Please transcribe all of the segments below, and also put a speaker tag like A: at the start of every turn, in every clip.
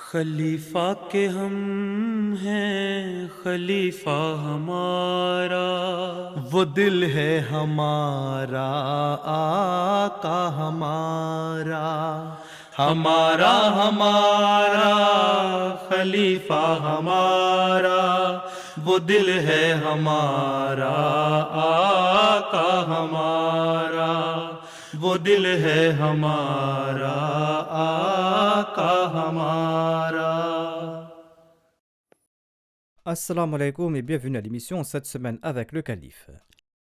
A: خلیفہ کے ہم ہیں خلیفہ ہمارا، وہ دل ہے ہمارا آقا ہمارا، ہمارا ہمارا خلیفہ ہمارا، وہ دل ہے ہمارا آقا ہمارا، وہ دل ہے ہمارا آقا ہمارا۔
B: Assalamu alaikum et bienvenue à l'émission cette semaine avec le Calife.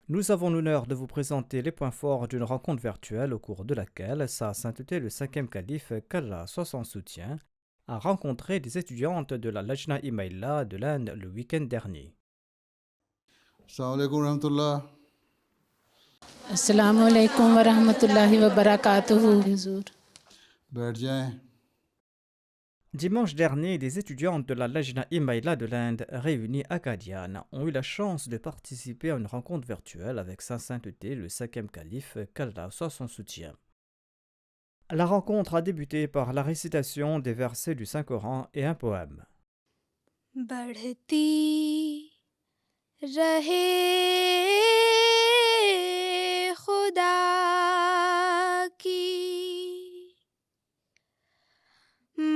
B: Nous avons l'honneur de vous présenter les points forts d'une rencontre virtuelle au cours de laquelle Sa Sainteté le 5e calife, qu'Allah soit son soutien, a rencontré des étudiantes de la Lajna Imaïla de l'Inde le week-end dernier.
C: السلام علیکم ورحمۃ اللہ۔
D: السلام علیکم ورحمۃ اللہ وبرکاتہ حضور۔
C: بیٹھ جائیں۔
B: Dimanche dernier, des étudiantes de la Lajna Imaïla de l'Inde réunies à Qadian ont eu la chance de participer à une rencontre virtuelle avec Sa Sainteté le 5e calife, qu'Allah soit son soutien. La rencontre a débuté par la récitation des versets du Saint-Coran et un poème.
E: بڑھتی رہے خدا کی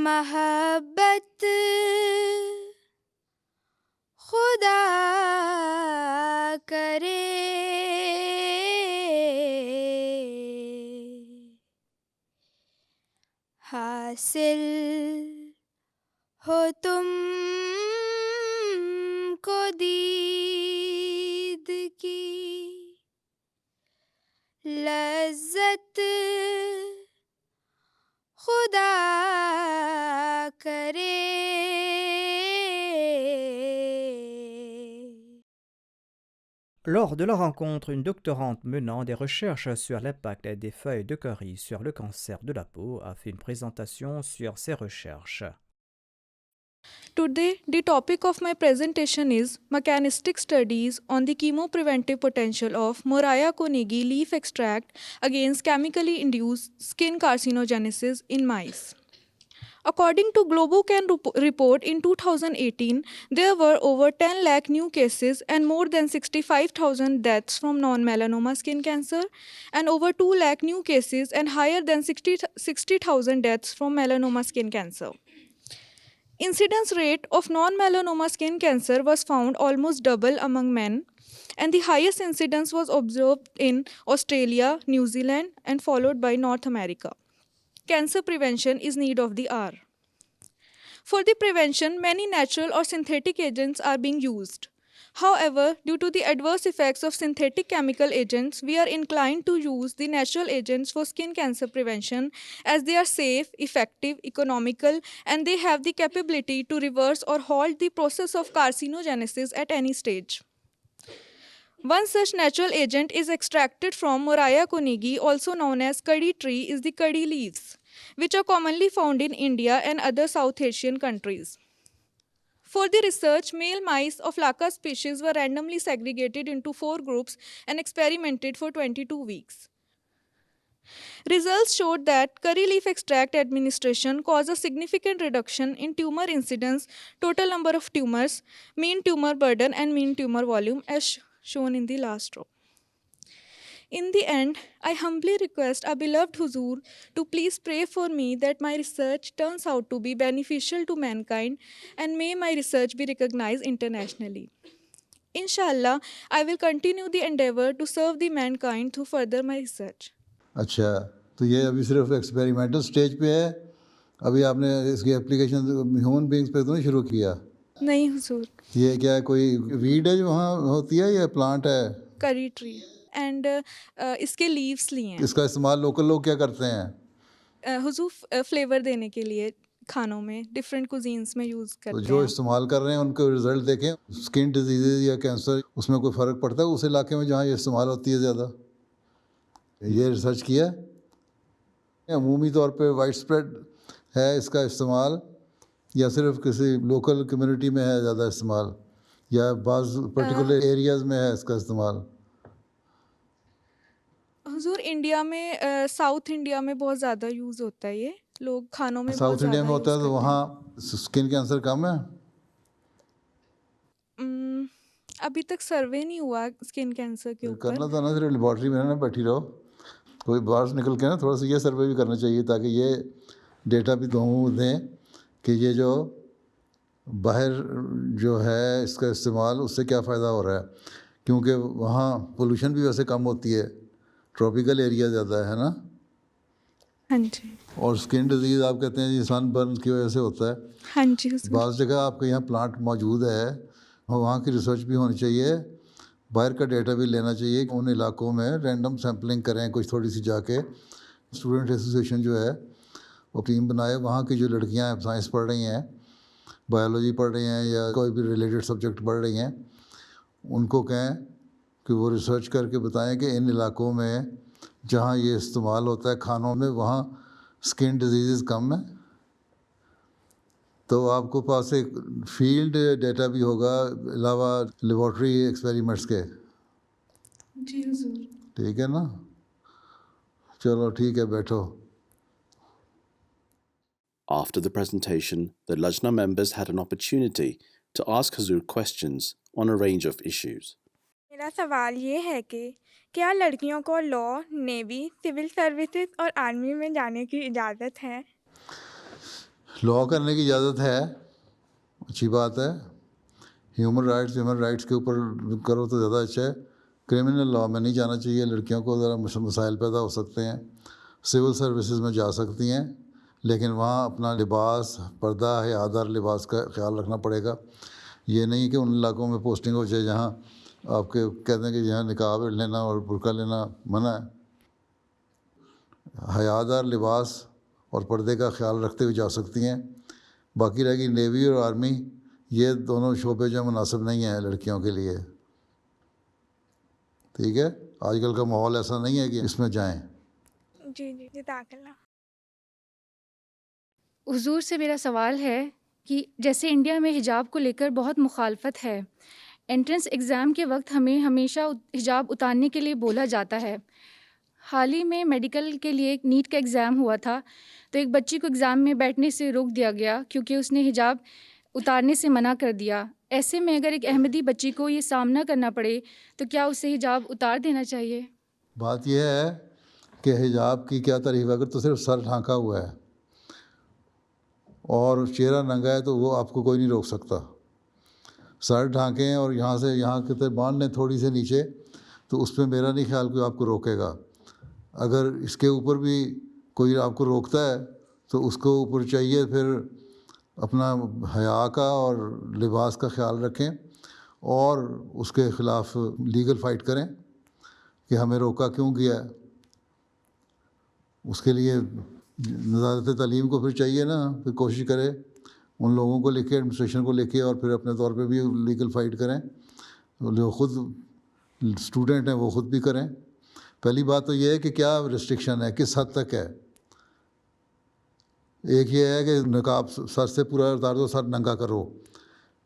E: محبت، خدا کرے حاصل ہو تم کو دید کی لذت، خدا کرے۔
B: Lors de la rencontre, une doctorante menant des recherches sur l'impact des feuilles de curry sur le cancer de la peau a fait une présentation sur ses recherches.
F: Today, the topic of my presentation is mechanistic studies on the chemopreventive potential of Moraya konegi leaf extract against chemically induced skin carcinogenesis in mice. According to GloboCan report in 2018, there were over 10 lakh new cases and more than 65,000 deaths from non-melanoma skin cancer, and over 2 lakh new cases and higher than 60,000 deaths from melanoma skin cancer. Incidence rate of non-melanoma skin cancer was found almost double among men, and the highest incidence was observed in Australia, New Zealand, and followed by North America. Cancer prevention is need of the hour. For the prevention, many natural or synthetic agents are being used. However, due to the adverse effects of synthetic chemical agents, we are inclined to use the natural agents for skin cancer prevention as they are safe, effective, economical, and they have the capability to reverse or halt the process of carcinogenesis at any stage. One such natural agent is extracted from Moraya konegi, also known as curry tree, is the curry leaves, which are commonly found in India and other South Asian countries. For the research, male mice of Laka species were randomly segregated into 4 groups and experimented for 22 weeks. Results showed that curry leaf extract administration caused a significant reduction in tumor incidence, total number of tumors, mean tumor burden, and mean tumor volume, as shown in the last row. In the end, I humbly request our beloved Huzoor to please pray for me that my research turns out to be beneficial to mankind, and may my research be recognized internationally. Inshallah, I will continue the endeavor to serve the mankind through further my research.
C: اچھا، تو یہ ابھی صرف experimental stage پہ ہے، ابھی آپ نے اس کی اپلیکیشن ہیومن بینگس پہ تو نہیں شروع کیا؟
F: نہیں حضور.
C: یہ کیا ہے، کوئی ویڈ ہے جو وہاں ہوتی ہے یا پلانٹ ہے؟
F: کری ٹری اینڈ اس کے لیوس لیے ہیں.
C: اس کا استعمال لوکل لوگ کیا کرتے ہیں؟
F: حضور فلیور دینے کے لیے کھانوں میں ڈفرینٹ کوزینس میں یوز کرتے ہیں.
C: جو استعمال کر رہے ہیں ان کے رزلٹ دیکھیں، اسکن ڈیزیز یا کینسر، اس میں کوئی فرق پڑتا ہے اس علاقے میں جہاں یہ استعمال ہوتی ہے زیادہ؟ یہ ریسرچ کیا ہے؟ عمومی طور پہ وائڈ اسپریڈ ہے اس کا استعمال، یا صرف کسی لوکل کمیونٹی میں ہے زیادہ استعمال، یا بعض پرٹیکولر ایریاز میں ہے اس کا استعمال؟
F: حضور انڈیا میں، ساؤتھ انڈیا میں بہت زیادہ یوز ہوتا ہے یہ. لوگ کھانوں میں
C: ساؤتھ انڈیا میں ہوتا ہے تو وہاں اسکن کینسر کم ہے.
F: ابھی تک سروے نہیں ہوا اسکن کینسر کے اوپر.
C: کرنا تھا نا, صرف لیبارٹری میں نا بیٹھی رہو, کوئی باہر سے نکل کے نا تھوڑا سا یہ سروے بھی کرنا چاہیے تاکہ یہ ڈیٹا بھی دوں دیں کہ یہ جو باہر جو ہے اس کا استعمال اس سے کیا فائدہ ہو رہا ہے, کیونکہ وہاں پولوشن بھی ویسے کم ہوتی ہے, ٹراپیکل ایریا زیادہ ہے نا.
F: ہاں جی.
C: اور اسکن ڈیزیز آپ کہتے ہیں جی سن برن کی وجہ سے ہوتا ہے.
F: ہاں جی حضور.
C: بعض جگہ آپ کے یہاں پلانٹ موجود ہے, وہاں کی ریسرچ بھی ہونی چاہیے, باہر کا ڈیٹا بھی لینا چاہیے. ان علاقوں میں رینڈم سیمپلنگ کریں کچھ تھوڑی سی جا کے. اسٹوڈنٹ ایسوسیشن جو ہے وہ ٹیم بنائے, وہاں کی جو لڑکیاں سائنس پڑھ رہی ہیں, بایولوجی پڑھ رہی ہیں یا کوئی بھی ریلیٹڈ سبجیکٹ پڑھ رہی ہیں, ان کو کہیں کہ وہ ریسرچ کر کے بتائیں کہ ان علاقوں میں جہاں یہ استعمال ہوتا ہے کھانوں میں وہاں اسکن ڈیزیزز کم ہیں. تو آپ کو پاس ایک فیلڈ ڈیٹا بھی ہوگا علاوہ لیبارٹری ایکسپیریمنٹس کے.
F: جی حضور.
C: ٹھیک ہے نا, چلو ٹھیک ہے, بیٹھو.
G: After the presentation, the Lajna members had an opportunity to ask Hazur questions on a range of issues.
E: میرا سوال یہ ہے کہ کیا لڑکیوں کو لا, نیوی, سول سروسز اور آرمی میں جانے کی اجازت ہے؟
C: لا کرنے کی اجازت ہے, اچھی بات ہے. ہیومن رائٹس کے اوپر کرو تو زیادہ اچھا ہے. کرمنل لا میں نہیں جانا چاہیے, لڑکیوں کو ذرا مسائل پیدا ہو سکتے ہیں. سول سروسز میں جا سکتی ہیں, لیکن وہاں اپنا لباس, پردہ, حیادار لباس کا خیال رکھنا پڑے گا. یہ نہیں کہ ان علاقوں میں پوسٹنگ ہو جائے جہاں آپ کے کہتے ہیں کہ جہاں نقاب لینا اور برقع لینا منع ہے. حیادار لباس اور پردے کا خیال رکھتے ہوئے جا سکتی ہیں. باقی رہ گئی نیوی اور آرمی, یہ دونوں شعبے جو مناسب نہیں ہیں لڑکیوں کے لیے. ٹھیک ہے, آج کل کا ماحول ایسا نہیں ہے کہ اس میں جائیں.
E: جی جی جزاک اللہ.
H: حضور سے میرا سوال ہے کہ جیسے انڈیا میں حجاب کو لے کر بہت مخالفت ہے, انٹرنس ایگزام کے وقت ہمیں ہمیشہ حجاب اتارنے کے لیے بولا جاتا ہے. حال ہی میں میڈیکل کے لیے ایک نیٹ کا ایگزام ہوا تھا, تو ایک بچی کو ایگزام میں بیٹھنے سے روک دیا گیا کیونکہ اس نے حجاب اتارنے سے منع کر دیا. ایسے میں اگر ایک احمدی بچی کو یہ سامنا کرنا پڑے تو کیا اسے حجاب اتار دینا چاہیے؟
C: بات یہ ہے کہ حجاب کی کیا تعریف ہے. اگر تو صرف سر ڈھانکا ہوا ہے اور چہرہ ننگا ہے تو وہ آپ کو کوئی نہیں روک سکتا. سر ڈھانکیں اور یہاں سے یہاں کی طرف باندھ لیں تھوڑی سے نیچے, تو اس پہ میرا نہیں خیال کوئی آپ کو روکے گا. اگر اس کے اوپر بھی کوئی آپ کو روکتا ہے تو اس کو اوپر چاہیے پھر اپنا حیا کا اور لباس کا خیال رکھیں اور اس کے خلاف لیگل فائٹ کریں کہ ہمیں روکا کیوں گیا ہے. اس کے لیے وزارت تعلیم کو پھر چاہیے نا, پھر کوشش کرے ان لوگوں کو لکھے, ایڈمنسٹریشن کو لکھے, اور پھر اپنے طور پہ بھی لیگل فائٹ کریں. جو خود اسٹوڈنٹ ہیں وہ خود بھی کریں. پہلی بات تو یہ ہے کہ کیا ریسٹرکشن ہے, کس حد تک ہے. ایک یہ ہے کہ نقاب سر سے پورا اتار دو, سر ننگا کرو,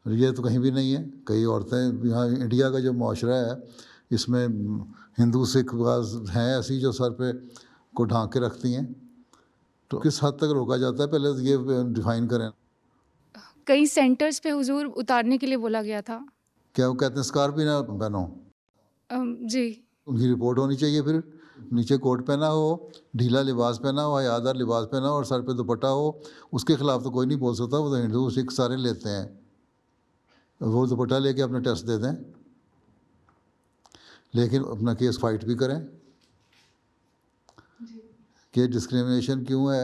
C: یہ تو کہیں بھی نہیں ہے. کئی عورتیں یہاں انڈیا کا جو معاشرہ ہے اس میں ہندو سکھ بعض ہیں ایسی جو سر پہ کو ڈھانک کے رکھتی ہیں, تو کس حد تک روکا جاتا ہے پہلے یہ ڈیفائن کریں.
H: کئی سینٹرز پہ حضور اتارنے کے لیے بولا گیا تھا.
C: کیا وہ کہتے ہیں اسکارف بھی نہ پہنو؟
H: جی.
C: ان کی رپورٹ ہونی چاہیے. پھر نیچے کوٹ پہنا ہو, ڈھیلا لباس پہنا ہو, حیادار لباس پہنا ہو اور سر پہ دوپٹہ ہو, اس کے خلاف تو کوئی نہیں بول سکتا. وہ تو ہندو سکھ سارے لیتے ہیں, وہ دوپٹہ لے کے اپنا ٹیسٹ دے دیں, لیکن اپنا کیس فائٹ بھی کریں کہ ڈسکریمنیشن کیوں ہے,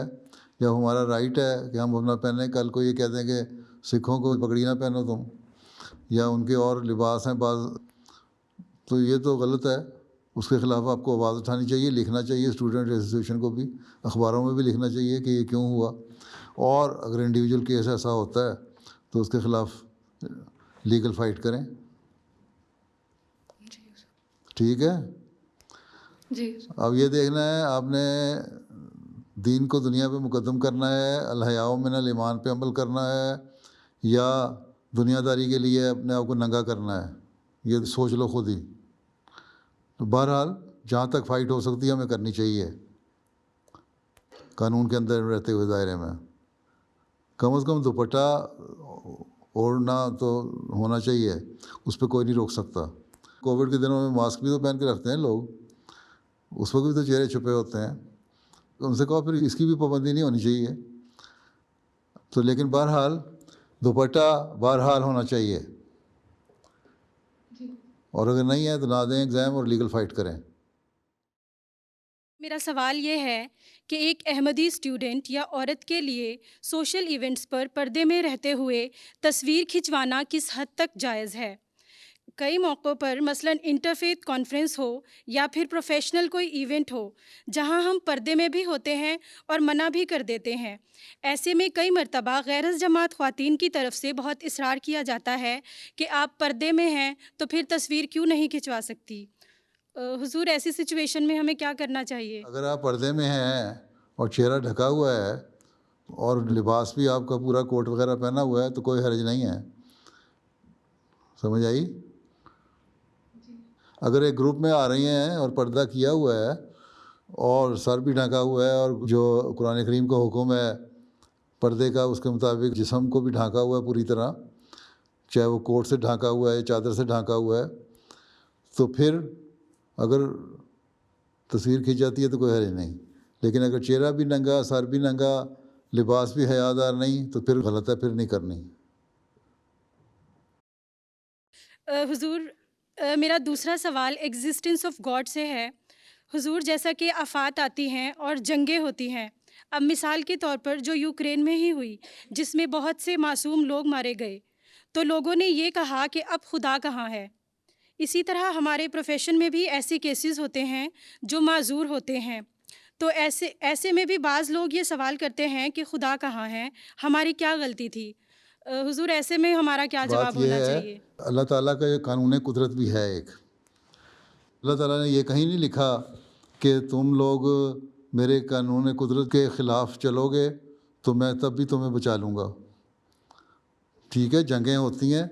C: جب ہمارا رائٹ ہے کہ ہم اپنا پہنیں. کل کو یہ کہتے ہیں کہ سکھوں کو پگڑی نہ پہنو تم, یا ان کے اور لباس ہیں بعض, تو یہ تو غلط ہے. اس کے خلاف آپ کو آواز اٹھانی چاہیے, لکھنا چاہیے اسٹوڈنٹ ایسوسیشن کو بھی, اخباروں میں بھی لکھنا چاہیے کہ یہ کیوں ہوا. اور اگر انڈیویجول کیس ایسا ہوتا ہے تو اس کے خلاف لیگل فائٹ کریں. ٹھیک ہے
H: جی.
C: اب یہ دیکھنا ہے آپ نے دین کو دنیا پہ مقدم کرنا ہے, الحیاء من الایمان پہ عمل کرنا ہے, یا دنیا داری کے لیے اپنے آپ کو ننگا کرنا ہے. یہ سوچ لو خود ہی. تو بہرحال جہاں تک فائٹ ہو سکتی ہے ہمیں کرنی چاہیے. قانون کے اندر رہتے ہوئے دائرے میں. کم از کم دوپٹہ اوڑھنا تو ہونا چاہیے, اس پہ کوئی نہیں روک سکتا. کووڈ کے دنوں میں ماسک بھی تو پہن کے رکھتے ہیں لوگ, اس وقت بھی تو چہرے چھپے ہوتے ہیں. ان سے کہو پھر اس کی بھی پابندی نہیں ہونی چاہیے. تو لیکن بہرحال دوپٹہ بہرحال ہونا چاہیے, اور اگر نہیں ہے تو نہ دیں ایگزام اور لیگل فائٹ کریں.
I: میرا سوال یہ ہے کہ ایک احمدی اسٹوڈنٹ یا عورت کے لیے سوشل ایونٹس پر پردے میں رہتے ہوئے تصویر کھنچوانا کس حد تک جائز ہے؟ کئی موقعوں پر مثلاً انٹرفیتھ کانفرنس ہو یا پھر پروفیشنل کوئی ایونٹ ہو جہاں ہم پردے میں بھی ہوتے ہیں اور منع بھی کر دیتے ہیں. ایسے میں کئی مرتبہ غیر جماعت خواتین کی طرف سے بہت اصرار کیا جاتا ہے کہ آپ پردے میں ہیں تو پھر تصویر کیوں نہیں کھنچوا سکتی؟ حضور ایسی سچویشن میں ہمیں کیا کرنا چاہیے؟
C: اگر آپ پردے میں ہیں اور چہرہ ڈھکا ہوا ہے اور لباس بھی آپ کا پورا کوٹ وغیرہ پہنا ہوا ہے تو کوئی حرج نہیں ہے. سمجھ آئی؟ اگر ایک گروپ میں آ رہی ہیں اور پردہ کیا ہوا ہے اور سر بھی ڈھکا ہوا ہے اور جو قرآن کریم کا حکم ہے پردے کا, اس کے مطابق جسم کو بھی ڈھانکا ہوا ہے پوری طرح, چاہے وہ کوٹ سے ڈھانکا ہوا ہے چادر سے ڈھانکا ہوا ہے, تو پھر اگر تصویر کھینچ جاتی ہے تو کوئی حرج نہیں. لیکن اگر چہرہ بھی ننگا, سر بھی ننگا, لباس بھی حیادار نہیں تو پھر غلط ہے, پھر نہیں کرنی.
I: حضور میرا دوسرا سوال ایگزسٹنس آف گاڈ سے ہے. حضور جیسا کہ آفات آتی ہیں اور جنگیں ہوتی ہیں, اب مثال کے طور پر جو یوکرین میں ہی ہوئی جس میں بہت سے معصوم لوگ مارے گئے, تو لوگوں نے یہ کہا کہ اب خدا کہاں ہے. اسی طرح ہمارے پروفیشن میں بھی ایسے کیسز ہوتے ہیں جو معذور ہوتے ہیں, تو ایسے میں بھی بعض لوگ یہ سوال کرتے ہیں کہ خدا کہاں ہے, ہماری کیا غلطی تھی؟ حضور ایسے میں ہمارا کیا جواب ہونا چاہیے؟
C: اللہ تعالیٰ کا یہ قانون قدرت بھی ہے ایک. اللہ تعالیٰ نے یہ کہیں نہیں لکھا کہ تم لوگ میرے قانون قدرت کے خلاف چلو گے تو میں تب بھی تمہیں بچا لوں گا. ٹھیک ہے, جنگیں ہوتی ہیں,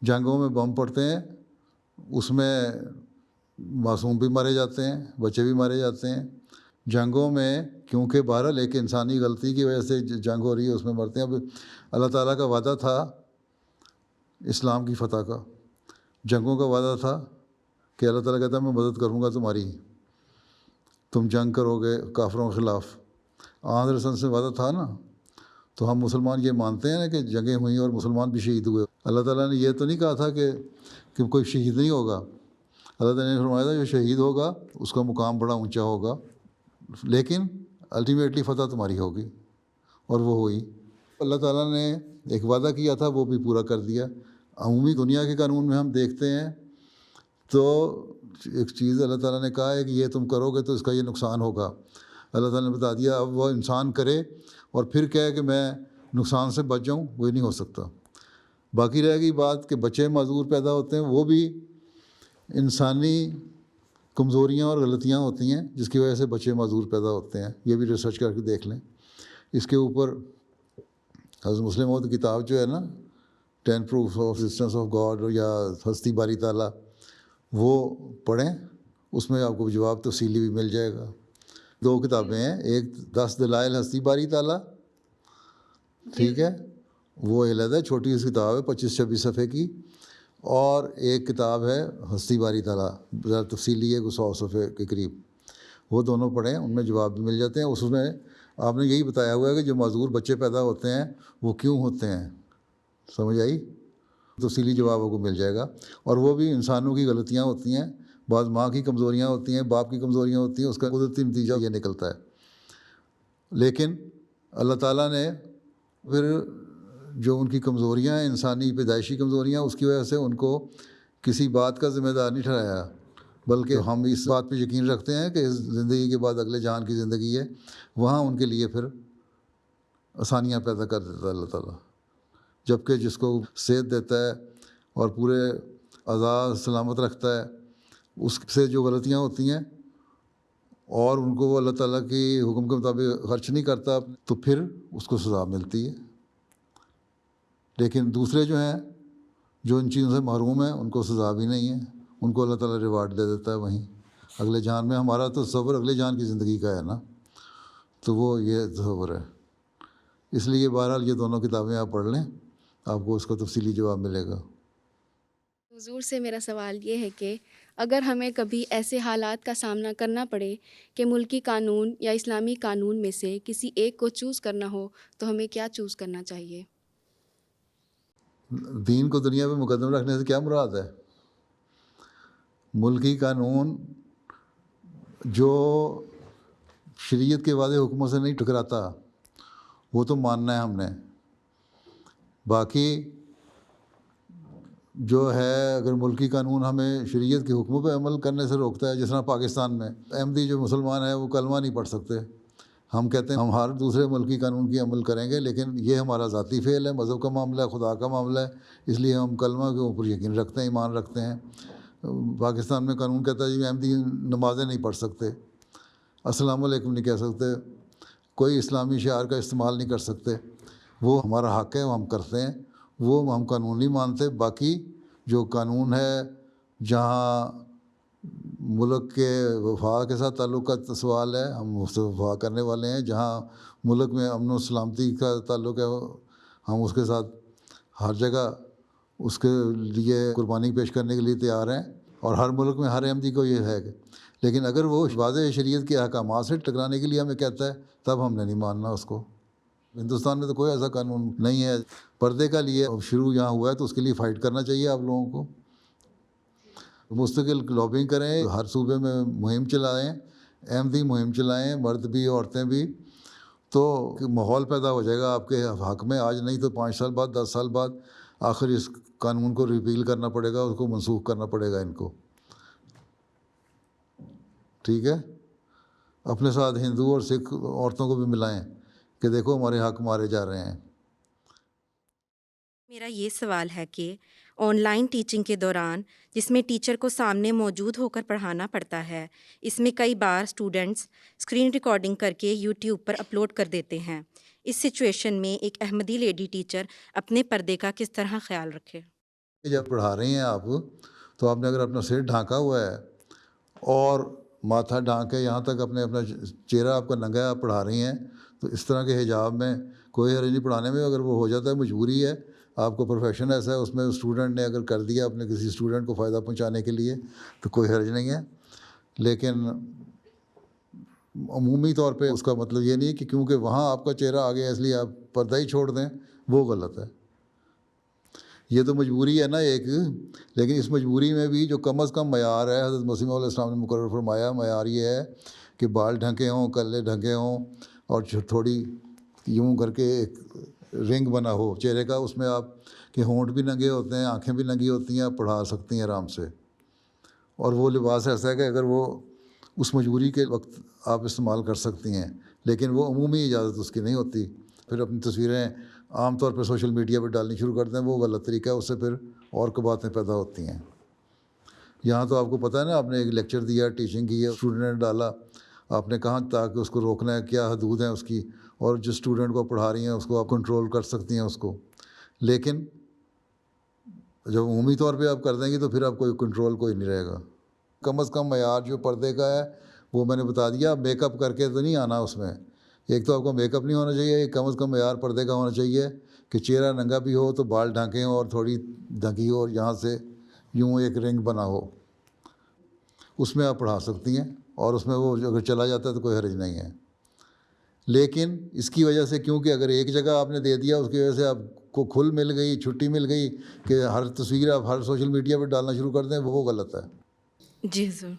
C: جنگوں میں بم پڑتے ہیں, اس میں معصوم بھی مارے جاتے ہیں, بچے بھی مارے جاتے ہیں. جنگوں میں کیونکہ بہرحال ایک انسانی غلطی کی وجہ سے جنگ ہو رہی ہے, اس میں مرتے ہیں. اب اللہ تعالیٰ کا وعدہ تھا اسلام کی فتح کا, جنگوں کا وعدہ تھا کہ اللہ تعالیٰ کہتا ہے میں مدد کروں گا تمہاری, تم جنگ کرو گے کافروں کے خلاف. آن رسول سے وعدہ تھا نا. تو ہم مسلمان یہ مانتے ہیں نا کہ جنگیں ہوئیں اور مسلمان بھی شہید ہوئے. اللہ تعالیٰ نے یہ تو نہیں کہا تھا کہ کوئی شہید نہیں ہوگا. اللہ تعالیٰ نے فرمایا تھا جو شہید ہوگا اس کا مقام بڑا اونچا ہوگا, لیکن الٹیمیٹلی فتح تمہاری ہوگی, اور وہ ہوئی. اللہ تعالیٰ نے ایک وعدہ کیا تھا وہ بھی پورا کر دیا. عمومی دنیا کے قانون میں ہم دیکھتے ہیں تو ایک چیز اللہ تعالیٰ نے کہا ہے کہ یہ تم کرو گے تو اس کا یہ نقصان ہوگا. اللہ تعالیٰ نے بتا دیا. اب وہ انسان کرے اور پھر کہے کہ میں نقصان سے بچ جاؤں, وہ نہیں ہو سکتا. باقی رہ گئی بات کہ بچے معذور پیدا ہوتے ہیں, وہ بھی انسانی کمزوریاں اور غلطیاں ہوتی ہیں جس کی وجہ سے بچے معذور پیدا ہوتے ہیں. یہ بھی ریسرچ کر کے دیکھ لیں. اس کے اوپر حضرت مسلم موعود کتاب جو ہے نا 10 Proofs of Existence of God یا ہستی باری تعالیٰ, وہ پڑھیں, اس میں آپ کو جواب تفصیلی بھی مل جائے گا. 2 کتابیں ہیں, ایک 10 دلائل ہستی باری تعالیٰ, ٹھیک ہے, وہ علیحدہ چھوٹی سی کتاب ہے 25-26 صفحے کی, اور ایک کتاب ہے ہستی باری تعالیٰ, ذرا تفصیلی ہے 100 صفحے کے قریب. وہ دونوں پڑھیں, ان میں جواب بھی مل جاتے ہیں. اس میں آپ نے یہی بتایا ہوا ہے کہ جو معذور بچے پیدا ہوتے ہیں وہ کیوں ہوتے ہیں. سمجھ آئی؟ تفصیلی جواب آپ کو مل جائے گا. اور وہ بھی انسانوں کی غلطیاں ہوتی ہیں, بعض ماں کی کمزوریاں ہوتی ہیں, باپ کی کمزوریاں ہوتی ہیں, اس کا قدرتی نتیجہ یہ نکلتا ہے. لیکن اللہ تعالیٰ نے پھر جو ان کی کمزوریاں ہیں, انسانی پیدائشی کمزوریاں, اس کی وجہ سے ان کو کسی بات کا ذمہ دار نہیں ٹھہرایا, بلکہ ہم اس بات پہ یقین رکھتے ہیں کہ زندگی کے بعد اگلے جہان کی زندگی ہے, وہاں ان کے لیے پھر آسانیاں پیدا کر دیتا ہے اللہ تعالیٰ. جبکہ جس کو صحت دیتا ہے اور پورے اعضاء سلامت رکھتا ہے, اس سے جو غلطیاں ہوتی ہیں اور ان کو وہ اللہ تعالیٰ کی حکم کے مطابق خرچ نہیں کرتا, تو پھر اس کو سزا ملتی ہے. لیکن دوسرے جو ہیں جو ان چیزوں سے محروم ہیں, ان کو سزا بھی نہیں ہے, ان کو اللہ تعالیٰ ریوارڈ دے دیتا ہے وہیں اگلے جہان میں. ہمارا تو تصور اگلے جہان کی زندگی کا ہے نا, تو وہ یہ تصور ہے. اس لیے بہرحال یہ دونوں کتابیں آپ پڑھ لیں, آپ کو اس کا تفصیلی جواب ملے گا.
J: حضور سے میرا سوال یہ ہے کہ اگر ہمیں کبھی ایسے حالات کا سامنا کرنا پڑے کہ ملکی قانون یا اسلامی قانون میں سے کسی ایک کو چوز کرنا ہو تو ہمیں کیا چوز کرنا چاہیے؟
C: دین کو دنیا میں مقدم رکھنے سے کیا مراد ہے؟ ملکی قانون جو شریعت کے واضح حکموں سے نہیں ٹکراتا وہ تو ماننا ہے ہم نے. باقی جو ہے اگر ملکی قانون ہمیں شریعت کے حکموں پہ عمل کرنے سے روکتا ہے, جس طرح پاکستان میں احمدی جو مسلمان ہیں وہ کلمہ نہیں پڑھ سکتے, ہم کہتے ہیں ہم ہر دوسرے ملکی قانون کی عمل کریں گے, لیکن یہ ہمارا ذاتی فعل ہے, مذہب کا معاملہ ہے, خدا کا معاملہ ہے, اس لیے ہم کلمہ کے اوپر یقین رکھتے ہیں, ایمان رکھتے ہیں. پاکستان میں قانون کہتا ہے جی احمدی نمازیں نہیں پڑھ سکتے, السلام علیکم نہیں کہہ سکتے, کوئی اسلامی شعار کا استعمال نہیں کر سکتے. وہ ہمارا حق ہے, وہ ہم کرتے ہیں, وہ ہم قانون نہیں مانتے. باقی جو قانون ہے جہاں ملک کے وفا کے ساتھ تعلق کا سوال ہے, ہم اس سے وفا کرنے والے ہیں. جہاں ملک میں امن و سلامتی کا تعلق ہے ہم اس کے ساتھ ہر جگہ اس کے لیے قربانی پیش کرنے کے لیے تیار ہیں, اور ہر ملک میں ہر احمدی کو یہ ہے. لیکن اگر وہ واضح شریعت کے احکامات سے ٹکرانے کے لیے ہمیں کہتا ہے تب ہم نے نہیں ماننا اس کو. ہندوستان میں تو کوئی ایسا قانون نہیں ہے. پردے کا لیے شروع یہاں ہوا ہے تو اس کے لیے فائٹ کرنا چاہیے آپ لوگوں کو. مستقل لابنگ کریں, ہر صوبے میں مہم چلائیں, احمدی مہم چلائیں, مرد بھی عورتیں بھی, تو ماحول پیدا ہو جائے گا آپ کے حق میں. آج نہیں تو 5 سال بعد 10 سال بعد آخر اس قانون کو ریپیل کرنا پڑے گا, اس کو منسوخ کرنا پڑے گا ان کو. ٹھیک ہے, اپنے ساتھ ہندو اور سکھ عورتوں کو بھی ملائیں کہ دیکھو ہمارے حق مارے جا رہے ہیں.
K: میرا یہ سوال ہے کہ آن لائن ٹیچنگ کے دوران جس میں ٹیچر کو سامنے موجود ہو کر پڑھانا پڑتا ہے, اس میں کئی بار اسٹوڈنٹس اسکرین ریکارڈنگ کر کے یوٹیوب پر اپلوڈ کر دیتے ہیں. اس سچویشن میں ایک احمدی لیڈی ٹیچر اپنے پردے کا کس طرح خیال رکھے؟
C: جب پڑھا رہی ہیں آپ تو آپ نے اگر اپنا سر ڈھانکا ہوا ہے اور ماتھا ڈھانک کے یہاں تک اپنا چہرہ آپ کا ننگا ہے, آپ پڑھا رہی ہیں, تو اس طرح کے حجاب میں کوئی حرج نہیں پڑھانے میں. اگر وہ ہو جاتا ہے, مجبوری ہے, آپ کو پروفیشن ایسا ہے, اس میں اسٹوڈنٹ نے اگر کر دیا اپنے کسی اسٹوڈنٹ کو فائدہ پہنچانے کے لیے تو کوئی حرج نہیں ہے. لیکن عمومی طور پہ اس کا مطلب یہ نہیں کہ کیونکہ وہاں آپ کا چہرہ آ گیا اس لیے آپ پردہ ہی چھوڑ دیں, وہ غلط ہے. یہ تو مجبوری ہے نا ایک, لیکن اس مجبوری میں بھی جو کم از کم معیار ہے حضرت مسیح علیہ السلام نے مقرر فرمایا, معیار یہ ہے کہ بال ڈھکے ہوں, کلے ڈھکے ہوں, اور تھوڑی یوں کر کے ایک رنگ بنا ہو چہرے کا, اس میں آپ کے ہونٹ بھی ننگے ہوتے ہیں, آنکھیں بھی ننگی ہوتی ہیں, آپ پڑھا سکتی ہیں آرام سے. اور وہ لباس ایسا ہے کہ اگر وہ اس مجبوری کے وقت آپ استعمال کر سکتی ہیں, لیکن وہ عمومی اجازت اس کی نہیں ہوتی. پھر اپنی تصویریں عام طور پہ سوشل میڈیا پہ ڈالنی شروع کر دیں, وہ غلط طریقہ ہے, اس سے پھر اور باتیں پیدا ہوتی ہیں. یہاں تو آپ کو پتہ ہے نا, آپ نے ایک لیکچر دیا, ٹیچنگ کی ہے, اسٹوڈنٹ نے ڈالا, آپ نے کہاں تاکہ اس کو روکنا ہے, کیا حدود ہیں اس کی, اور جس اسٹوڈنٹ کو پڑھا رہی ہیں اس کو آپ کنٹرول کر سکتی ہیں اس کو. لیکن جب عمومی طور پہ آپ کر دیں گی تو پھر آپ کوئی کنٹرول کوئی نہیں رہے گا. کم از کم معیار جو پردے کا ہے وہ میں نے بتا دیا. میک اپ کر کے تو نہیں آنا اس میں, ایک تو آپ کو میک اپ نہیں ہونا چاہیے, ایک کم از کم معیار پردے کا ہونا چاہیے کہ چہرہ ننگا بھی ہو تو بال ڈھانکیں ہوں اور تھوڑی ڈھکی ہو, اور یہاں سے یوں ایک رنگ بنا ہو, اس میں آپ پڑھا سکتی ہیں. اور اس میں وہ اگر چلا جاتا ہے تو کوئی حرج نہیں ہے. لیکن اس کی وجہ سے, کیونکہ اگر ایک جگہ آپ نے دے دیا اس کی وجہ سے آپ کو کھل مل گئی, چھٹی مل گئی کہ ہر تصویر آپ ہر سوشل میڈیا پہ ڈالنا شروع کر دیں, وہ غلط ہے.
K: جی سر.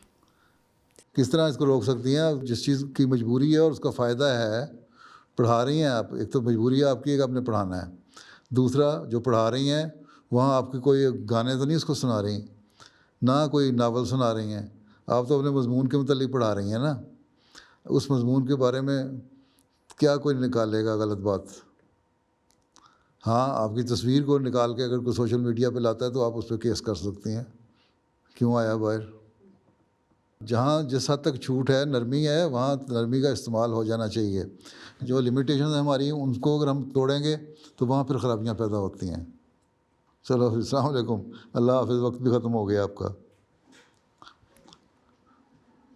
C: کس طرح اس کو روک سکتی ہیں آپ؟ جس چیز کی مجبوری ہے اور اس کا فائدہ ہے, پڑھا رہی ہیں آپ, ایک تو مجبوری ہے آپ کی کہ آپ نے پڑھانا ہے. دوسرا, جو پڑھا رہی ہیں وہاں آپ کے کوئی گانے تو نہیں اس کو سنا رہی, نہ کوئی ناول سنا رہی ہیں, آپ تو اپنے مضمون کے متعلق پڑھا رہی ہیں نا. اس مضمون کے بارے میں کیا کوئی نکالے گا غلط بات؟ ہاں, آپ کی تصویر کو نکال کے اگر کوئی سوشل میڈیا پہ لاتا ہے تو آپ اس پہ کیس کر سکتی ہیں, کیوں آیا باہر. جہاں جس حد تک چھوٹ ہے, نرمی ہے, وہاں نرمی کا استعمال ہو جانا چاہیے. جو لمیٹیشنز ہماری ہیں ان کو اگر ہم توڑیں گے تو وہاں پھر خرابیاں پیدا ہوتی ہیں. چلو, السلام علیکم, اللہ حافظ. وقت بھی ختم ہو گیا آپ کا.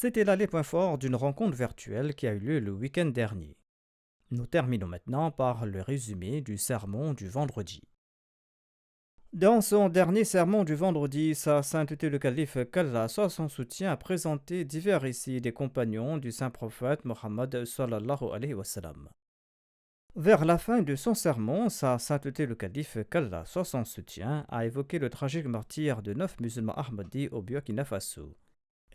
B: C'était là les points forts d'une rencontre virtuelle qui a eu lieu le week-end dernier. Nous terminons maintenant par le résumé du sermon du vendredi. Dans son dernier sermon du vendredi, Sa Sainteté le Calife qu'Allah soit son soutien a présenté divers récits des compagnons du saint prophète Mohammed sallallahu alayhi wa sallam. Vers la fin de son sermon, Sa Sainteté le Calife qu'Allah soit son soutien a évoqué le tragique martyre de 9 musulmans ahmadis au Burkina Faso.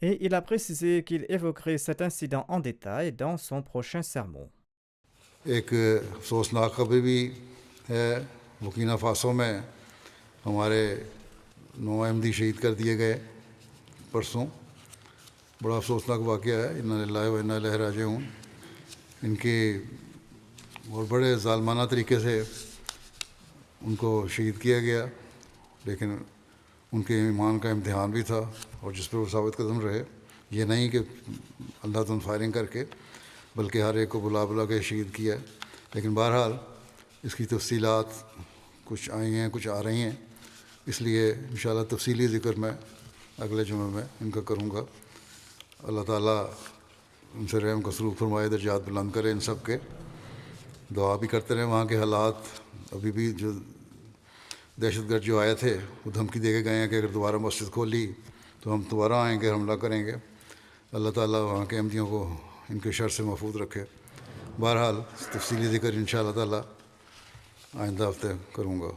B: Et il a précisé qu'il évoquerait cet incident en détail dans son prochain sermon.
C: ایک افسوسناک خبر بھی ہے، بورکینا Faso میں ہمارے 9 احمدی شہید کر دیے گئے پرسوں. بڑا افسوسناک واقعہ ہے. انا للہ و انا الیہ راجعون. ان کے اور بڑے ظالمانہ طریقے سے ان کو شہید کیا گیا، لیکن ان کے ایمان کا امتحان بھی تھا اور جس پر وہ ثابت قدم رہے. یہ نہیں کہ اللہ تعالیٰ فائرنگ کر کے، بلکہ ہر ایک کو بلا بلا کے شہید کیا ہے. لیکن بہرحال اس کی تفصیلات کچھ آئی ہیں، کچھ آ رہی ہیں، اس لیے انشاءاللہ تفصیلی ذکر میں اگلے جمعے میں ان کا کروں گا. اللہ تعالیٰ ان سے رحم کا سلوک فرمائے، درجات بلند کرے ان سب کے. دعا بھی کرتے رہیں. وہاں کے حالات ابھی بھی جو دہشت گرد جو آئے تھے وہ دھمکی دے کے گئے ہیں کہ اگر دوبارہ مسجد کھولی تو ہم دوبارہ آئیں گے، حملہ کریں گے. اللہ تعالیٰ وہاں کے احمدیوں کو ان کے شر سے محفوظ رکھے. بہرحال تفصیلی ذکر انشاءاللہ تعالیٰ آئندہ ہفتے کروں گا.